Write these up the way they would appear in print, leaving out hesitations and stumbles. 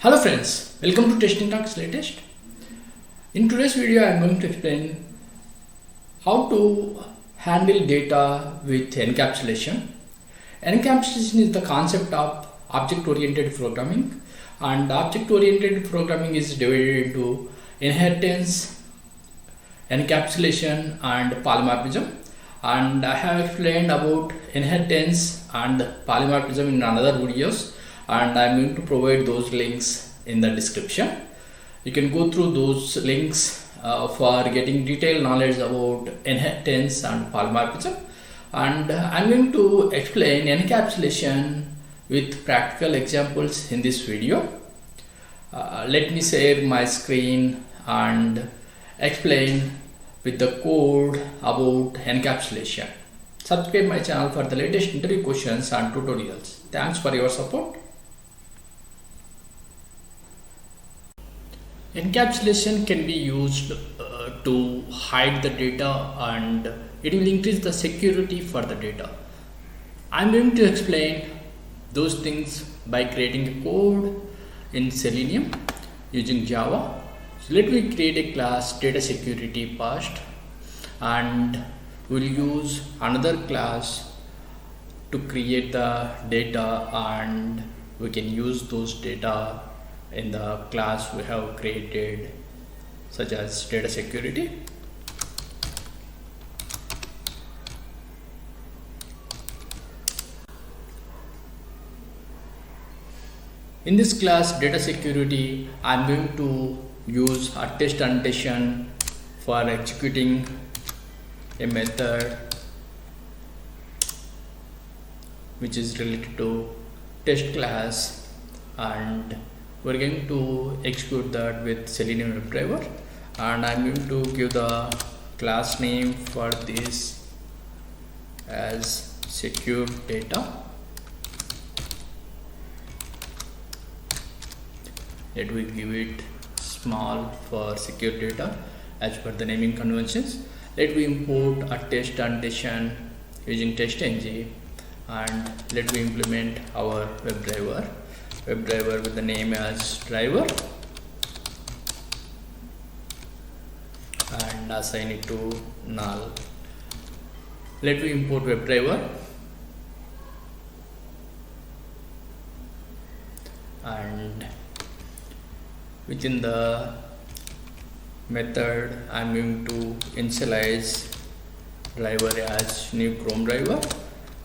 Hello friends, welcome to Testing Talks Latest. In today's video, I am going to explain how to handle data with encapsulation. Encapsulation is the concept of object-oriented programming, and object-oriented programming is divided into inheritance, encapsulation, and polymorphism. And I have explained about inheritance and polymorphism in another videos, and I'm going to provide those links in the description. You can go through those links for getting detailed knowledge about inheritance and polymorphism. And I'm going to explain encapsulation with practical examples in this video. Let me share my screen and explain with the code about encapsulation. Subscribe my channel for the latest interview questions and tutorials. Thanks for your support. Encapsulation can be used to hide the data, and it will increase the security for the data. I'm going to explain those things by creating a code in Selenium using Java. So let me create a class data security past, and we'll use another class to create the data, and we can use those data in the class we have created, such as data security. In this class data security, I'm going to use a test annotation for executing a method which is related to test class, and we're going to execute that with Selenium WebDriver, and I'm going to give the class name for this as secure data. Let me give it small for secure data as per the naming conventions. Let me import a test annotation using testng, and let me implement our WebDriver with the name as driver, and assign it to null. Let me import WebDriver, and within the method I'm going to initialize driver as new Chrome driver,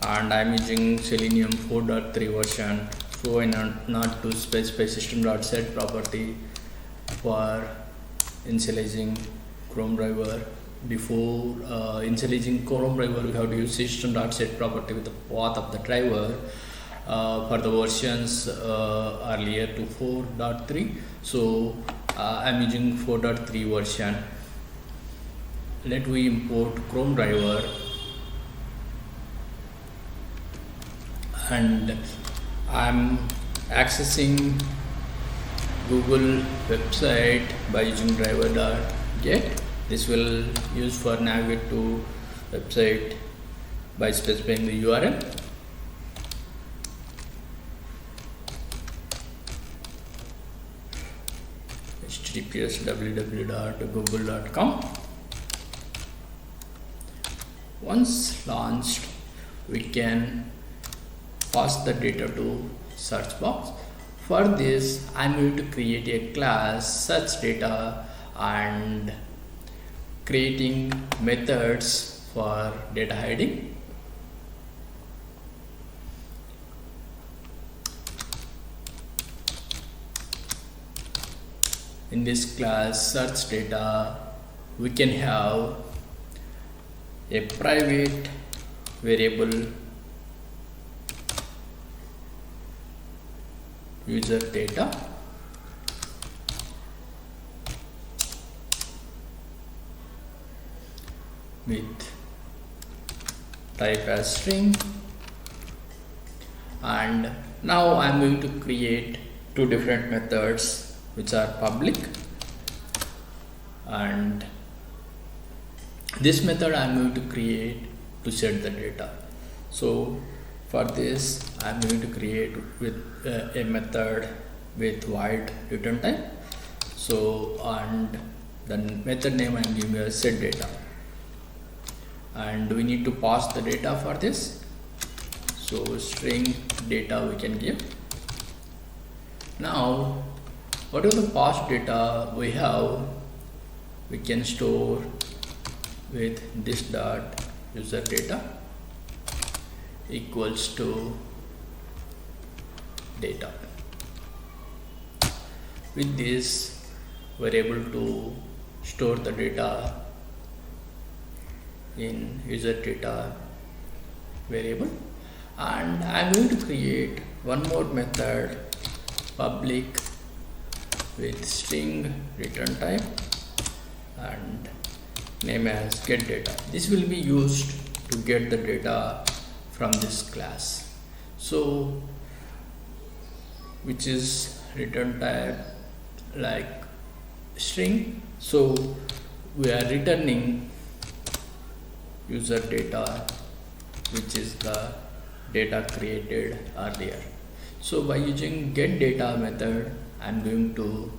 and I'm using Selenium 4.3 version. So I not to specify system.set property for initializing Chrome driver. Before initializing Chrome driver, we have to use system.set property with the path of the driver for the versions earlier to 4.3. So I'm using 4.3 version. Let me import Chrome driver, and I'm accessing Google website by using driver.get. This will use for navigate to website by specifying the URL. https www.google.com. Once launched, we can pass the data to search box. For this, I'm going to create a class search data and creating methods for data hiding. In this class search data, we can have a private variable user data, with type as string, and now I'm going to create two different methods which are public, and this method I'm going to create to set the data. So for this I'm going to create with a method with void return type. So, and the method name I'm giving a set data, and we need to pass the data for this. So string data we can give. Now whatever the past data we have, we can store with this dot user data equals to data. With this we're able to store the data in user data variable, and I'm going to create one more method, public with string return type and name as get data. This will be used to get the data from this class, so which is return type like string. So we are returning user data, which is the data created earlier. So by using get data method, I'm going to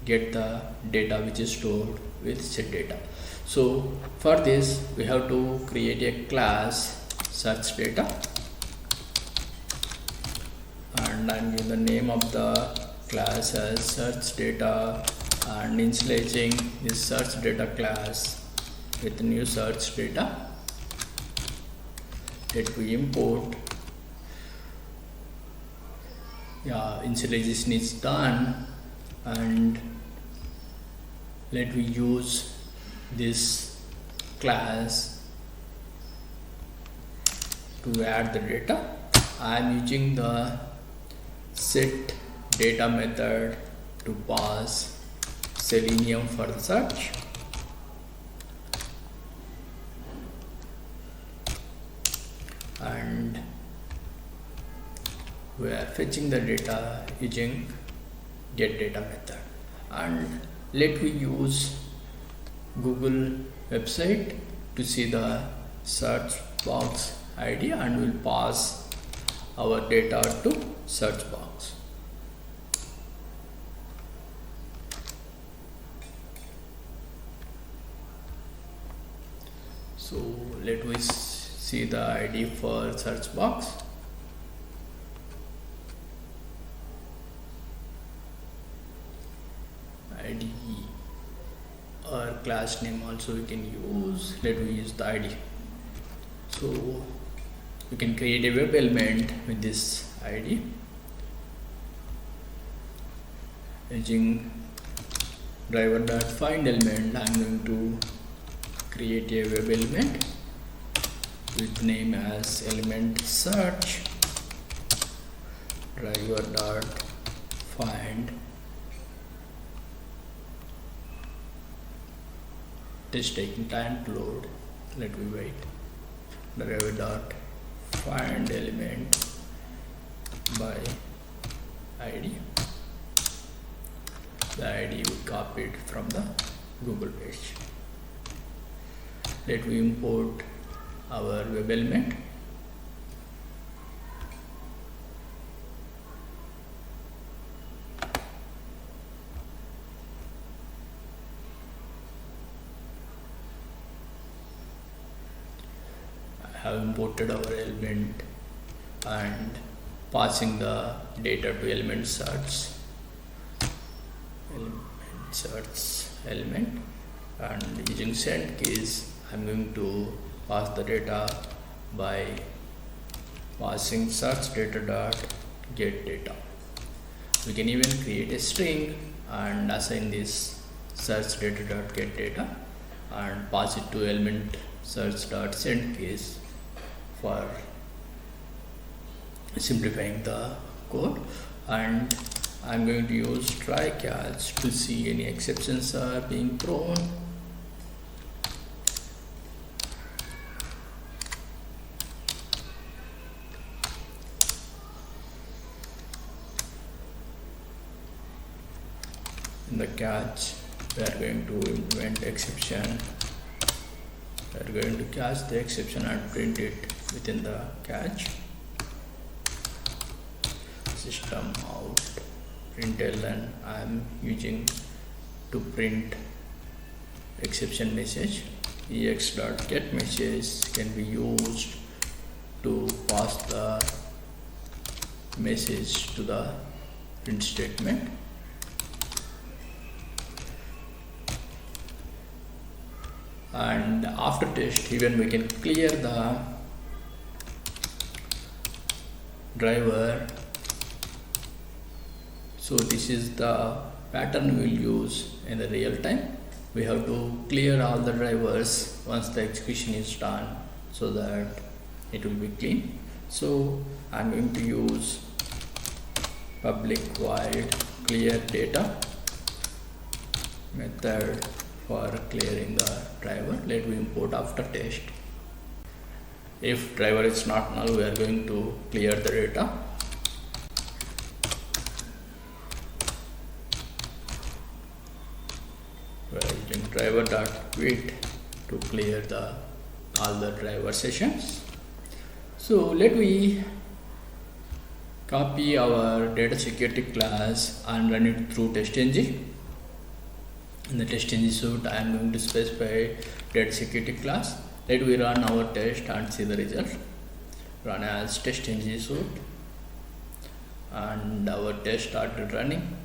get the data which is stored with set data. So for this we have to create a class search data, and I'm giving the name of the class as search data, and initializing this search data class with new search data. Let we import. Initialization is done, and let we use this class to add the data. I am using the set data method to pass Selenium for the search. And we are fetching the data using get data method, and let we use Google website to see the search box ID, and we'll pass our data to search box. So let we see the ID for search box. ID or class name also we can use. Let me use the ID. So you can create a web element with this ID using driver.find element. I'm going to create a web element with name as element search driver.find. It is taking time to load. Let me wait. Driver.find element by ID. The ID we copied from the Google page. Let me import our web element. I have imported our element and passing the data to element search element, and using send keys I'm going to pass the data by passing search data dot get data. We can even create a string and assign this search data dot get data and pass it to element search dot send keys for simplifying the code. And I'm going to use try catch to see any exceptions are being thrown. In the catch, we are going to implement exception. We are going to catch the exception and print it within the catch. System out println I am using to print exception message. ex.getMessage can be used to pass the message to the print statement. And after test, even we can clear the driver. So this is the pattern we will use in the real time. We have to clear all the drivers once the execution is done so that it will be clean. So I'm going to use public void clear data method for clearing the driver. Let me import after test. If driver is not null, we are going to clear the data. We are using driver.quit to clear all the driver sessions. So let me copy our data security class and run it through testng. In the testng suite, I am going to specify data security class. Let me run our test and see the result. Run as testng suite, and our test started running.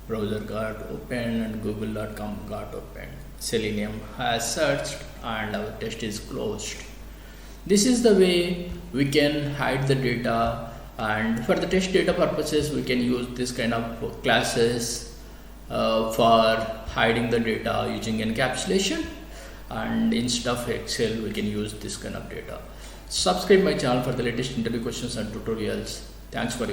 Browser got open and google.com got open. Selenium has searched and our test is closed. This is the way we can hide the data, and for the test data purposes we can use this kind of classes for hiding the data using encapsulation, and instead of Excel we can use this kind of data. Subscribe my channel for the latest interview questions and tutorials. Thanks for